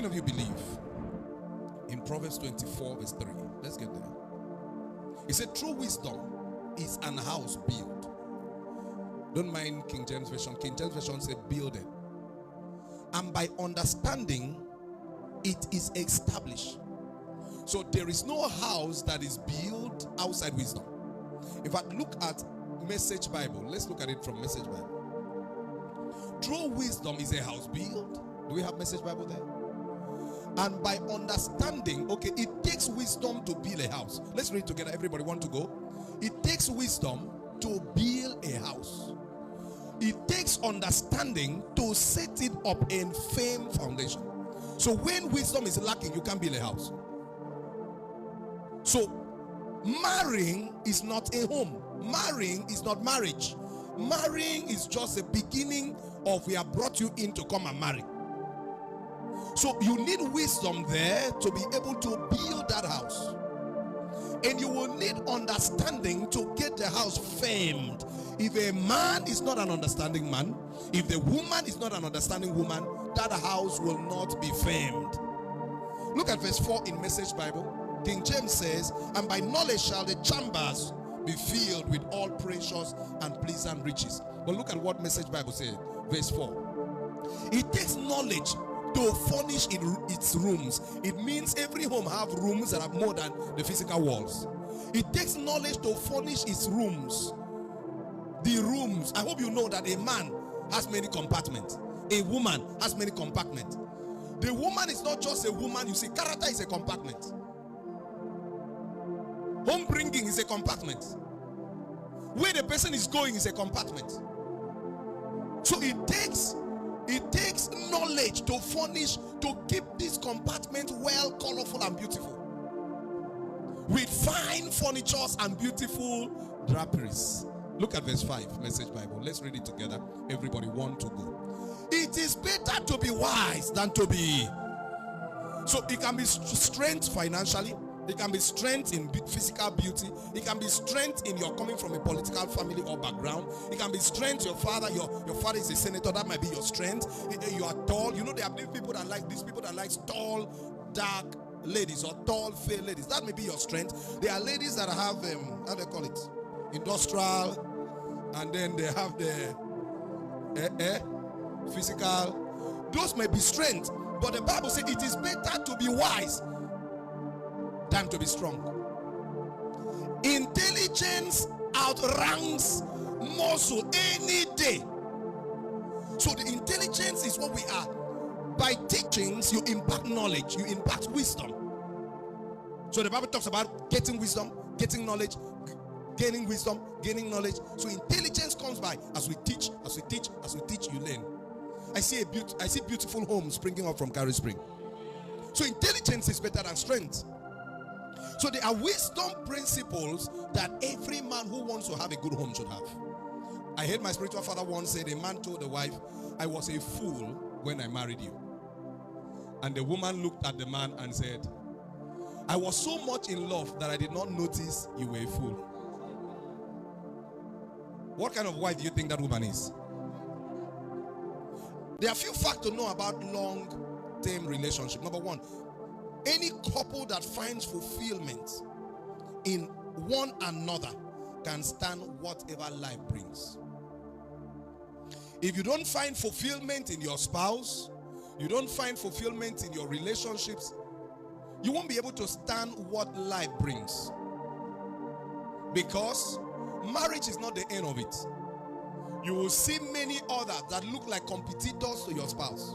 many of you believe in Proverbs 24 verse 3? Let's get there. It said, true wisdom is an house built. Don't mind King James Version. King James Version said builded. And by understanding, it is established. So there is no house that is built outside wisdom. In fact, look at Message Bible. Let's look at it from Message Bible. True wisdom is a house built. Do we have Message Bible there? And by understanding, okay, it takes wisdom to build a house. Let's read together. Everybody want to go? It takes wisdom to build a house. It takes understanding to set it up in firm foundation. So when wisdom is lacking, you can't build a house. So marrying is not a home. Marrying is not marriage. Marrying is just the beginning of we have brought you in to come and marry. So you need wisdom there to be able to build that house. And you will need understanding to get the house famed. If a man is not an understanding man, if the woman is not an understanding woman, that house will not be famed. Look at verse 4 in Message Bible. King James says, and by knowledge shall the chambers be filled with all precious and pleasant riches. But look at what Message Bible says, verse 4. It takes knowledge to furnish its rooms. It means every home have rooms that have more than the physical walls. It takes knowledge to furnish its rooms. The rooms, I hope you know that a man has many compartments. A woman has many compartments. The woman is not just a woman, you see, character is a compartment. Home bringing is a compartment. Where the person is going is a compartment. So it takes knowledge to furnish, to keep this compartment well, colorful and beautiful, with fine furnitures and beautiful draperies. Look at verse 5, Message Bible. Let's read it together. Everybody want to go. It is better to be wise than to be. So it can be strength financially. It can be strength in physical beauty. It can be strength in your coming from a political family or background. It can be strength, your father is a senator. That might be your strength. You are tall. You know, there are people that like these people that like tall, dark ladies or tall, fair ladies. That may be your strength. There are ladies that have, how do they call it? Industrial. And then they have the physical. Those may be strength. But the Bible says it is better to be wise than to be strong. Intelligence outranks muscle any day. So the intelligence is what we are. By teachings, you impart knowledge, you impart wisdom. So the Bible talks about getting wisdom, getting knowledge, gaining wisdom, gaining knowledge. So intelligence comes by as we teach, you learn. I see beautiful homes springing up from Carey Spring. So intelligence is better than strength. So there are wisdom principles that every man who wants to have a good home should have. I heard my spiritual father once said, a man told the wife, I was a fool when I married you. And the woman looked at the man and said, I was so much in love that I did not notice you were a fool. What kind of wife do you think that woman is? There are a few facts to know about long-term relationship. Number one, any couple that finds fulfillment in one another can stand whatever life brings. If you don't find fulfillment in your spouse, you don't find fulfillment in your relationships, you won't be able to stand what life brings. Because marriage is not the end of it. You will see many others that look like competitors to your spouse.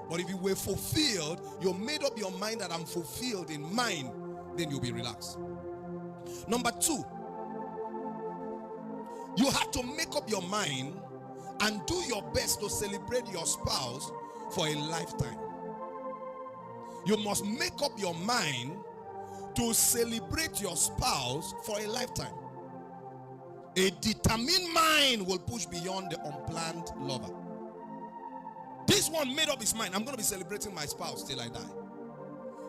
But if you were fulfilled, you made up your mind that I'm fulfilled in mine, then you'll be relaxed. Number two, you have to make up your mind and do your best to celebrate your spouse for a lifetime. You must make up your mind to celebrate your spouse for a lifetime. A determined mind will push beyond the unplanned lover. This one made up his mind, I'm going to be celebrating my spouse till I die.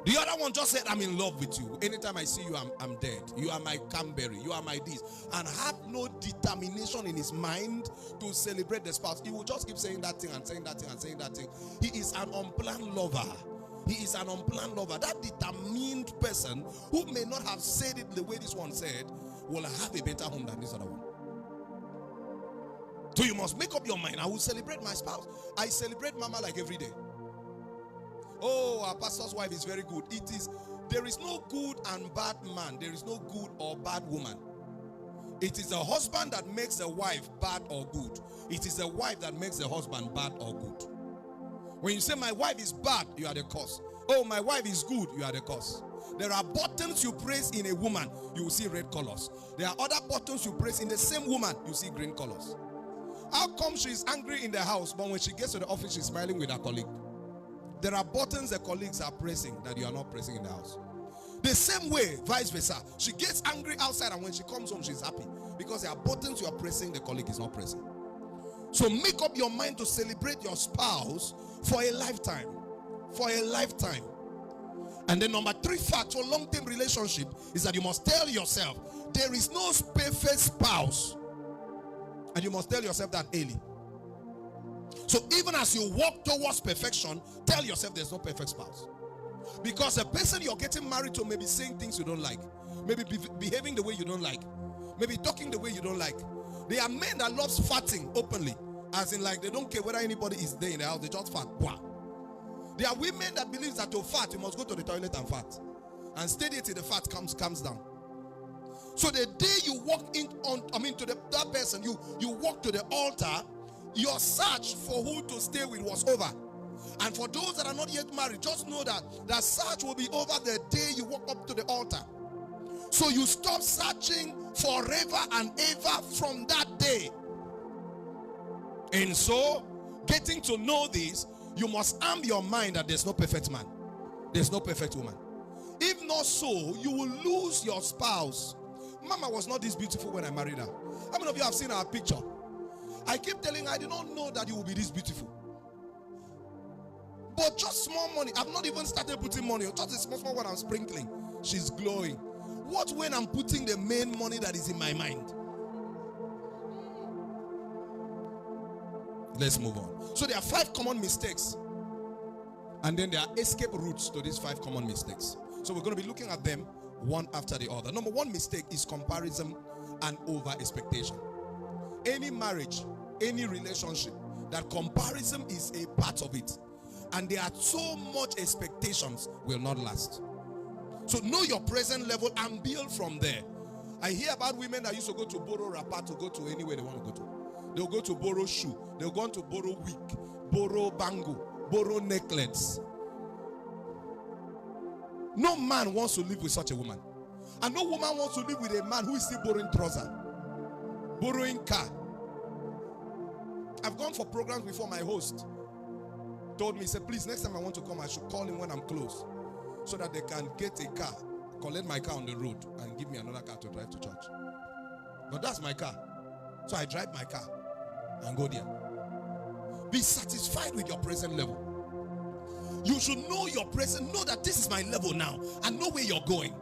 The other one just said, I'm in love with you. Anytime I see you, I'm dead. You are my Canberry. You are my this. And have no determination in his mind to celebrate the spouse. He will just keep saying that thing and saying that thing and saying that thing. He is an unplanned lover. He is an unplanned lover. That determined person who may not have said it the way this one said will have a better home than this other one. So you must make up your mind. I will celebrate my spouse. I celebrate Mama like every day. Oh, our pastor's wife is very good. There is no good and bad man. There is no good or bad woman. It is the husband that makes the wife bad or good. It is the wife that makes the husband bad or good. When you say my wife is bad, you are the cause. Oh, my wife is good, you are the cause. There are buttons you press in a woman, you will see red colors. There are other buttons you press in the same woman, you see green colors. How come she is angry in the house, but when she gets to the office, she's smiling with her colleague? There are buttons the colleagues are pressing that you are not pressing in the house. The same way, vice versa. She gets angry outside, and when she comes home, she's happy. Because there are buttons you are pressing, the colleague is not pressing. So make up your mind to celebrate your spouse for a lifetime. For a lifetime. And then number 3 fact for long-term relationship is that you must tell yourself, there is no perfect spouse. And you must tell yourself that early. So even as you walk towards perfection, tell yourself there's no perfect spouse. Because the person you're getting married to may be saying things you don't like. Maybe behaving the way you don't like. Maybe talking the way you don't like. There are men that loves farting openly. As in, like, they don't care whether anybody is there in the house, they just fart. Wow. There are women that believe that to fart, you must go to the toilet and fart. And stay there till the fart comes down. So the day you walk to that person, you walk to the altar, your search for who to stay with was over. And for those that are not yet married, just know that that search will be over the day you walk up to the altar. So you stop searching forever and ever from that day. And so, getting to know this, you must arm your mind that there's no perfect man. There's no perfect woman. If not so, you will lose your spouse. Mama was not this beautiful when I married her. How many of you have seen our picture? I keep telling her, I did not know that you will be this beautiful. But just small money. I've not even started putting money. Just a small one I'm sprinkling. She's glowing. What when I'm putting the main money that is in my mind? Let's move on. So there are 5 common mistakes. And then there are escape routes to these 5 common mistakes. So we're going to be looking at them one after the other. Number 1 mistake is comparison and over expectation. Any marriage, any relationship, that comparison is a part of it. And there are so much expectations will not last. So know your present level and build from there. I hear about women that used to go to borrow wrapper to go to anywhere they want to go to. They'll go to borrow shoe. They'll go to borrow wig, borrow bangle, borrow necklace. No man wants to live with such a woman. And no woman wants to live with a man who is still borrowing trouser, borrowing car. I've gone for programs before. My host told me, he said, please, next time I want to come, I should call him when I'm close, so that they can get a car, collect my car on the road, and give me another car to drive to church. But that's my car. So I drive my car and go there. Be satisfied with your present level. You should know your present, know that this is my level now, and know where you're going.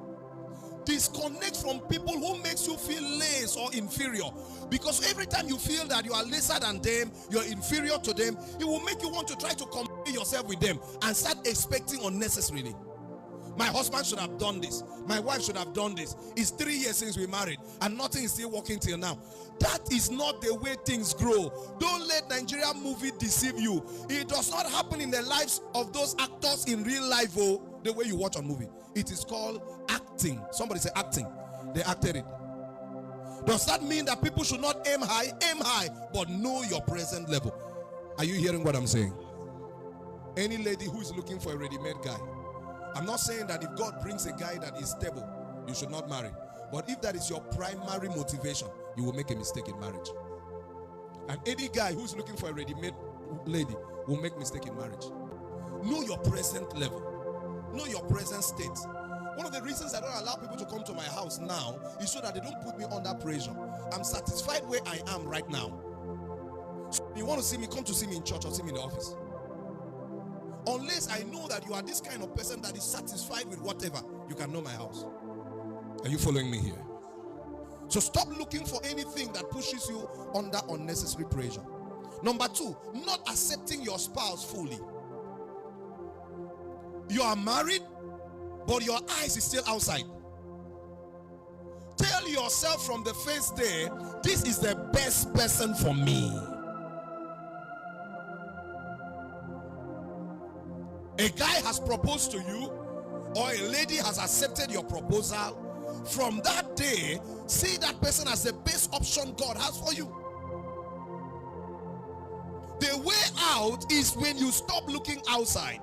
Disconnect from people who makes you feel less or inferior. Because every time you feel that you are lesser than them, you're inferior to them, it will make you want to try to compare yourself with them and start expecting unnecessarily. My husband should have done this. My wife should have done this. It's 3 years since we married and nothing is still working till now. That is not the way things grow. Don't let Nigerian movie deceive you. It does not happen in the lives of those actors in real life, the way you watch on movie. It is called acting. Somebody say acting. They acted it. Does that mean that people should not aim high? Aim high, but know your present level. Are you hearing what I'm saying? Any lady who is looking for a ready-made guy, I'm not saying that if God brings a guy that is stable, you should not marry. But if that is your primary motivation, you will make a mistake in marriage. And any guy who's looking for a ready-made lady will make a mistake in marriage. Know your present level. Know your present state. One of the reasons I don't allow people to come to my house now is so that they don't put me under pressure. I'm satisfied where I am right now. So if you want to see me, come to see me in church or see me in the office. Unless I know that you are this kind of person that is satisfied with whatever, you can know my house. Are you following me here? So stop looking for anything that pushes you under unnecessary pressure. Number 2, not accepting your spouse fully. You are married, but your eyes is still outside. Tell yourself from the first day, this is the best person for me. A guy has proposed to you, or a lady has accepted your proposal. From that day, see that person as the best option God has for you. The way out is when you stop looking outside.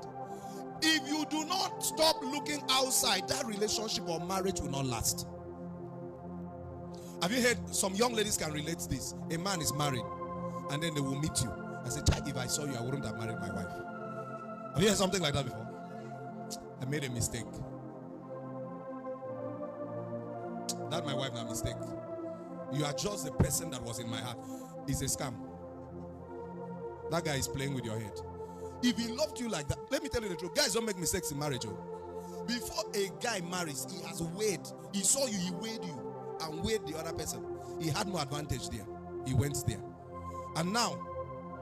If you do not stop looking outside, that relationship or marriage will not last. Have you heard, some young ladies can relate to this. A man is married and then they will meet you and say, "Child, if I saw you, I wouldn't have married my wife." Have you heard something like that before? I made a mistake. That's my wife, not a mistake. You are just the person that was in my heart. It's a scam. That guy is playing with your head. If he loved you like that, let me tell you the truth. Guys don't make mistakes in marriage. Oh. Before a guy marries, he has weighed. He saw you, he weighed you. And weighed the other person. He had no advantage there. He went there. And now,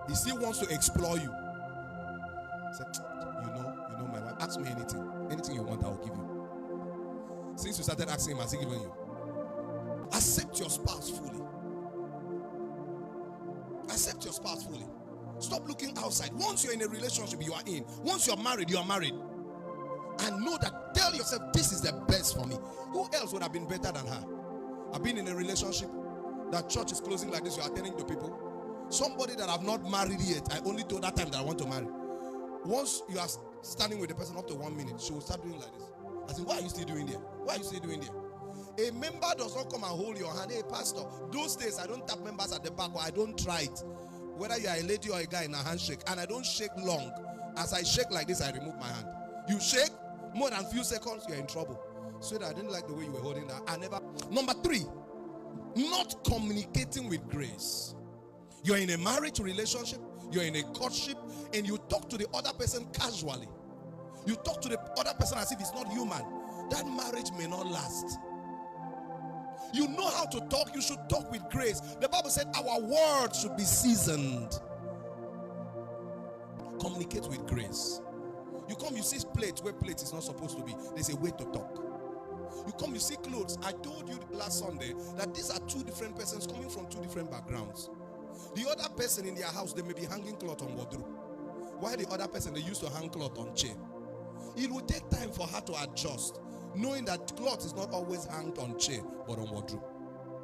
he still wants to explore you. He said, you know my wife. Ask me anything. Anything you want, I will give you. Since you started asking him, has he given you? Accept your spouse fully. Accept your spouse fully. Stop looking outside. Once you're in a relationship, you are in. Once you're married, you are married. And know that, tell yourself, this is the best for me. Who else would have been better than her? I've been in a relationship that church is closing like this, you're attending to people. Somebody that I've not married yet, I only told that time that I want to marry. Once you are standing with the person up to 1 minute, she will start doing like this. I said, "Why are you still doing there? Why are you still doing there?" A member does not come and hold your hand. "Hey, pastor, those days I don't tap members at the back, or I don't try it. Whether you are a lady or a guy in a handshake, and I don't shake long. As I shake like this, I remove my hand. You shake more than a few seconds, you're in trouble." So that I didn't like the way you were holding that. I never. Number 3, not communicating with grace. You're in a marriage relationship, you're in a courtship, and you talk to the other person casually. You talk to the other person as if it's not human. That marriage may not last. You know how to talk, you should talk with grace. The Bible said our words should be seasoned. Communicate with grace. You come, you see plates where plate is not supposed to be. There's a way to talk. You come, you see clothes. I told you last Sunday that these are 2 different persons coming from 2 different backgrounds. The other person in their house, they may be hanging cloth on wardrobe. While the other person, they used to hang cloth on chair. It will take time for her to adjust, knowing that cloth is not always hanged on chair, but on wardrobe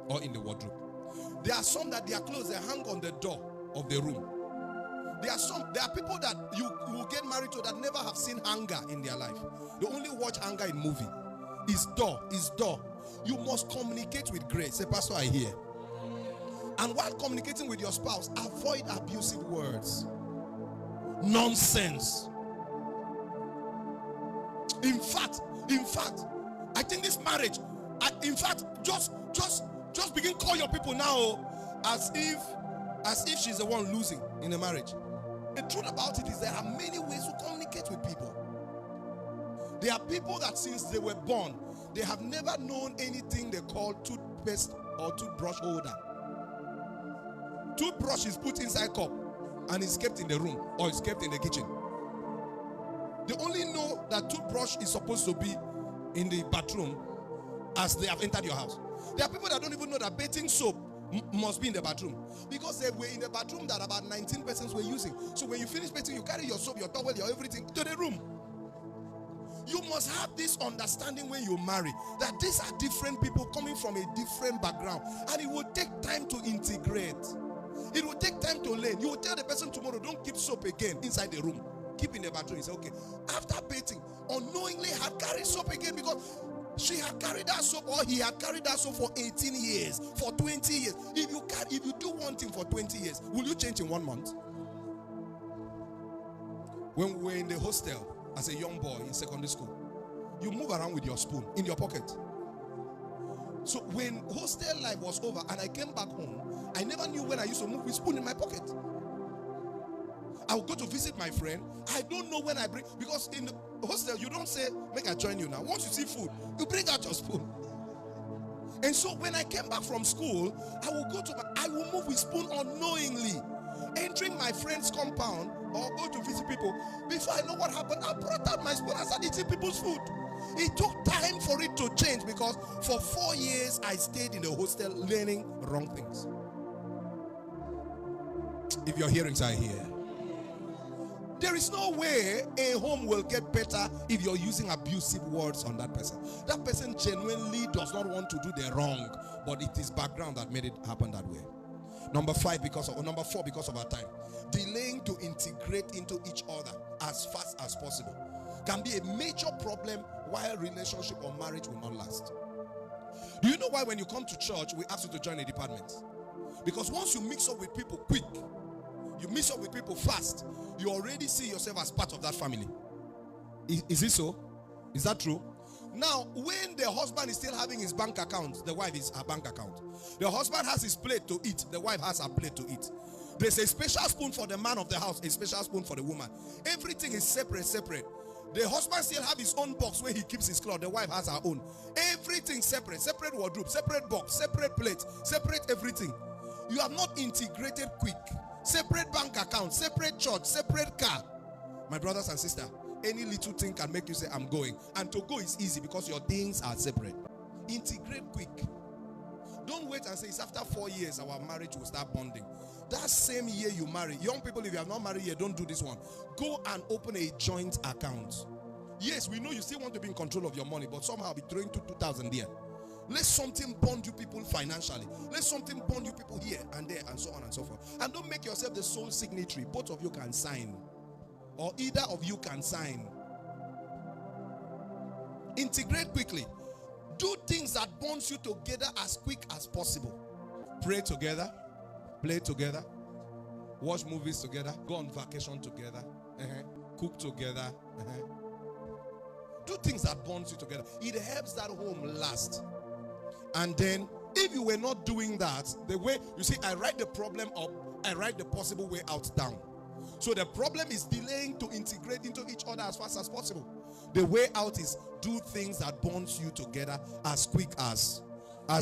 or in the wardrobe. There are some that their clothes, they hang on the door of the room. There are people that you will get married to that never have seen anger in their life. They only watch anger in movie. It's door. You must communicate with grace. Say, "Pastor, I hear." And while communicating with your spouse, avoid abusive words. Nonsense. In fact, I think this marriage, just begin call your people now as if she's the one losing in a marriage. The truth about it is there are many ways to communicate with people. There are people that since they were born, they have never known anything they call toothpaste or toothbrush holder. Toothbrush is put inside cup and is kept in the room or is kept in the kitchen. They only know that toothbrush is supposed to be in the bathroom as they have entered your house. There are people that don't even know that bathing soap must be in the bathroom, because they were in the bathroom that about 19 persons were using. So when you finish bathing, you carry your soap, your towel, your everything to the room. You must have this understanding when you marry, that these are different people coming from a different background, and it will take time to integrate. It will take time to learn. You will tell the person tomorrow, don't keep soap again inside the room. Keep in the bathroom. You say, okay. After bathing, unknowingly had carried soap again, because she had carried that soap, or he had carried that soap for 18 years, for 20 years. If you do one thing for 20 years, will you change in 1 month? When we were in the hostel as a young boy in secondary school, you move around with your spoon in your pocket. So when hostel life was over and I came back home, I never knew when I used to move with spoon in my pocket. I would go to visit my friend. I don't know when I bring, because in the hostel you don't say, make I join you now. Once you see food, you bring out your spoon. And so when I came back from school, I will move with spoon unknowingly, entering my friend's compound or go to visit people. Before I know what happened, I brought out my spoon and started eating people's food. It took time for it to change because for 4 years I stayed in the hostel learning wrong things. If your hearings are here, there is no way a home will get better if you're using abusive words on that person. That person genuinely does not want to do the wrong, but it is background that made it happen that way. Number 4, because of our time, delaying to integrate into each other as fast as possible can be a major problem why a relationship or marriage will not last. Do you know why when you come to church we ask you to join a department? Because once you mix up with people quick, you mix up with people fast, you already see yourself as part of that family. Is it so? Is that true? Now, when the husband is still having his bank account, the wife is her bank account. The husband has his plate to eat, the wife has her plate to eat. There's a special spoon for the man of the house, a special spoon for the woman. Everything is separate. The husband still have his own box where he keeps his clothes. The wife has her own. Everything separate wardrobe, separate box, separate plate, separate everything. You have not integrated quick. Separate bank account, separate church, separate car. My brothers and sisters, any little thing can make you say, I'm going. And to go is easy because your things are separate. Integrate quick. Don't wait and say, it's after 4 years our marriage will start bonding. That same year you marry. Young people, if you have not married yet, don't do this one. Go and open a joint account. Yes, we know you still want to be in control of your money, but somehow be throwing 2,000 there. Let something bond you people financially. Let something bond you people here and there and so on and so forth. And don't make yourself the sole signatory. Both of you can sign. Or either of you can sign. Integrate quickly. Do things that bonds you together as quick as possible. Pray together. Play together. Watch movies together. Go on vacation together. Cook together. Do things that bonds you together. It helps that home last. And then, if you were not doing that, the way, you see, I write the problem up, I write the possible way out down. So the problem is delaying to integrate into each other as fast as possible. The way out is do things that bonds you together as quick as. There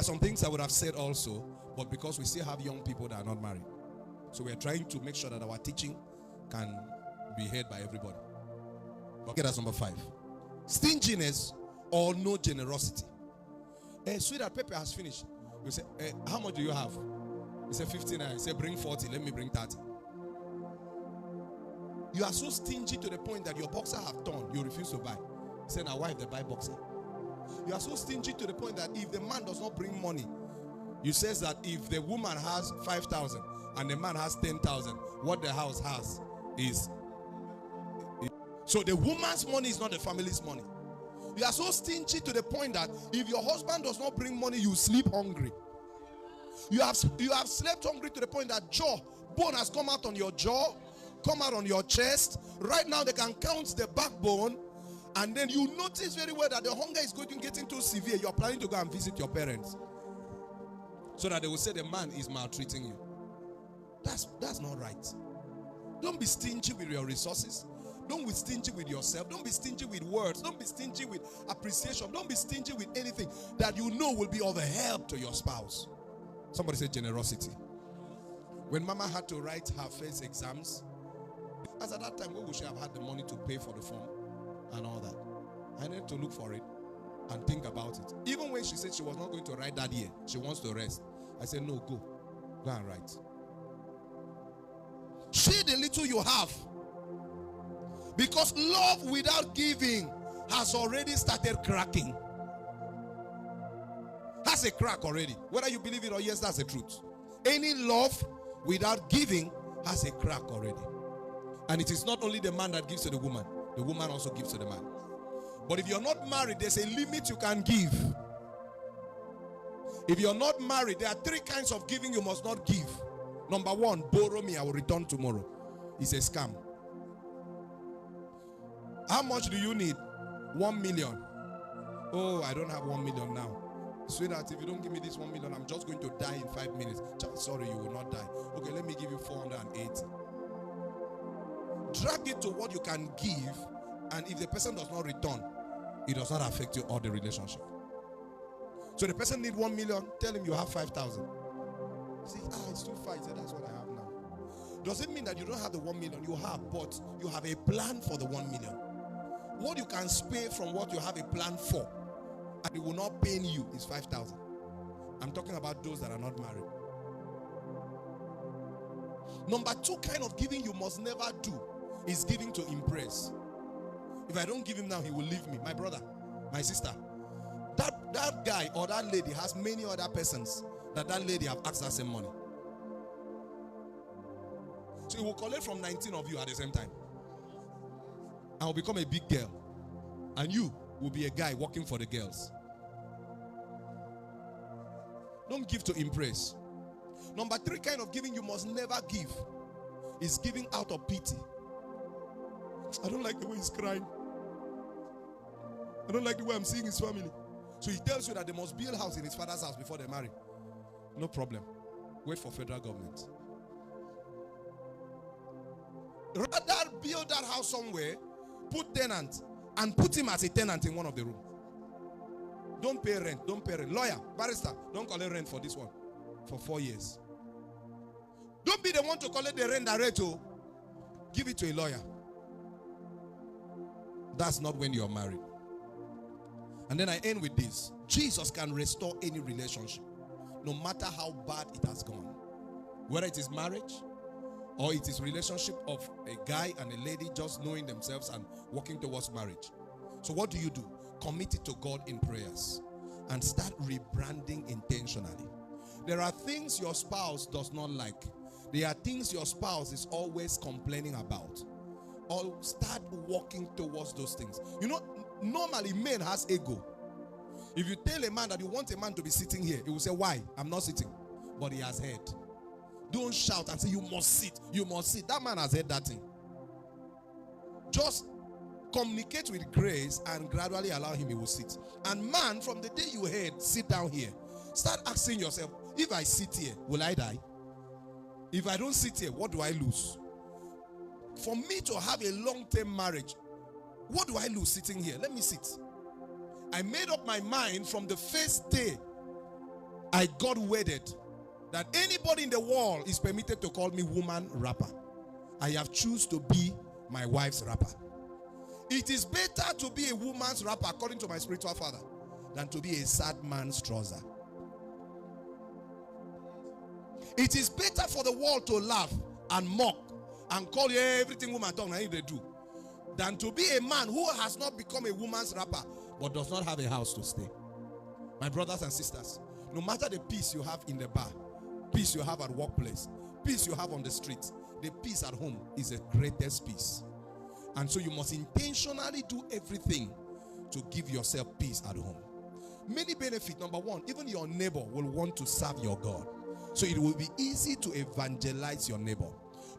are some things I would have said also, but because we still have young people that are not married, so we are trying to make sure that our teaching can be heard by everybody. Okay, that's number 5. Stinginess or no generosity. Sweetheart, Pepe has finished. You say, how much do you have? He said 59. He said, bring 40. Let me bring 30. You are so stingy to the point that your boxer have torn. You refuse to buy. He said, now wife, they buy boxer. You are so stingy to the point that if the man does not bring money, you says that if the woman has 5,000 and the man has 10,000, what the house has is. So the woman's money is not the family's money. You are so stingy to the point that if your husband does not bring money, you sleep hungry. You have slept hungry to the point that bone has come out on your jaw, come out on your chest. Right now they can count the backbone, and then you notice very well that the hunger is getting too severe. You are planning to go and visit your parents so that they will say the man is maltreating you. That's not right. Don't be stingy with your resources. Don't be stingy with yourself. Don't be stingy with words. Don't be stingy with appreciation. Don't be stingy with anything that you know will be of a help to your spouse. Somebody said generosity. When Mama had to write her first exams, as at that time, we should have had the money to pay for the form and all that. I needed to look for it and think about it. Even when she said she was not going to write that year, she wants to rest. I said, no, go and write. Share the little you have. Because love without giving has already started cracking. Has a crack already. Whether you believe it or yes, that's the truth. Any love without giving has a crack already. And it is not only the man that gives to the woman also gives to the man. But if you're not married, there's a limit you can give. If you're not married, there are 3 kinds of giving you must not give. Number 1, borrow me, I will return tomorrow. It's a scam. How much do you need? 1 million. Oh, I don't have 1 million now. Sweetheart, if you don't give me this 1 million, I'm just going to die in 5 minutes. Sorry, you will not die. Okay, let me give you 480. Drag it to what you can give, and if the person does not return, it does not affect you or the relationship. So the person need 1 million, tell him you have 5,000. See, it's too far. He said, that's what I have now. Does it mean that you don't have the 1 million? You have, but you have a plan for the 1 million. What you can spare from what you have a plan for, and it will not pain you, is 5,000. I'm talking about those that are not married. Number 2 kind of giving you must never do is giving to impress. If I don't give him now, he will leave me. My brother, my sister, that guy or that lady has many other persons that lady have asked the same money. So he will collect from 19 of you at the same time. And will become a big girl. And you will be a guy working for the girls. Don't give to impress. Number 3 kind of giving you must never give is giving out of pity. I don't like the way he's crying. I don't like the way I'm seeing his family. So he tells you that they must build a house in his father's house before they marry. No problem. Wait for federal government. Rather build that house somewhere, put tenant, and put him as a tenant in one of the rooms. Don't pay rent. Don't pay rent. Lawyer, barrister, don't collect rent for this one for 4 years. Don't be the one to collect the rent direct. Give it to a lawyer. That's not when you're married. And then I end with this. Jesus can restore any relationship, no matter how bad it has gone. Whether it is marriage or it is relationship of a guy and a lady just knowing themselves and working towards marriage. So what do? Commit it to God in prayers and start rebranding intentionally. There are things your spouse does not like. There are things your spouse is always complaining about. Or start working towards those things. You know, normally men has ego. If you tell a man that you want a man to be sitting here, he will say, why? I'm not sitting. But he has heard. Don't shout and say, you must sit. You must sit. That man has heard that thing. Just communicate with grace and gradually allow him, he will sit. And man, from the day you heard, sit down here, start asking yourself, if I sit here, will I die? If I don't sit here, what do I lose? For me to have a long-term marriage, what do I lose sitting here? Let me sit. I made up my mind from the first day I got wedded that anybody in the world is permitted to call me woman rapper. I have chosen to be my wife's rapper. It is better to be a woman's rapper, according to my spiritual father, than to be a sad man's trouser. It is better for the world to laugh and mock and call you everything woman talk, they do, than to be a man who has not become a woman's rapper but does not have a house to stay. My brothers and sisters, no matter the peace you have in the bar, peace you have at workplace, peace you have on the street, the peace at home is the greatest peace. And so you must intentionally do everything to give yourself peace at home. Many benefits. Number 1, even your neighbor will want to serve your God. So it will be easy to evangelize your neighbor.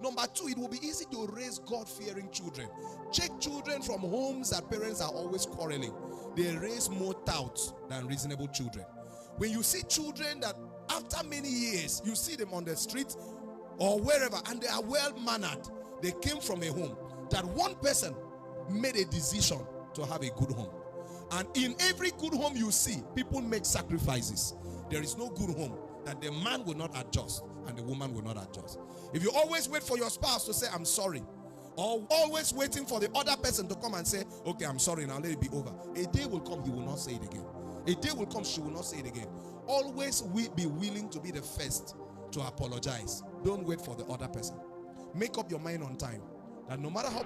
Number 2, it will be easy to raise God-fearing children. Check children from homes that parents are always quarreling. They raise more touts than reasonable children. When you see children that after many years, you see them on the street or wherever, and they are well-mannered, they came from a home that one person made a decision to have a good home. And in every good home you see, people make sacrifices. There is no good home that the man will not adjust and the woman will not adjust. If you always wait for your spouse to say, I'm sorry, or always waiting for the other person to come and say, okay, I'm sorry, now let it be over. A day will come, he will not say it again. A day will come, she will not say it again. Always be willing to be the first to apologize. Don't wait for the other person. Make up your mind on time that no matter how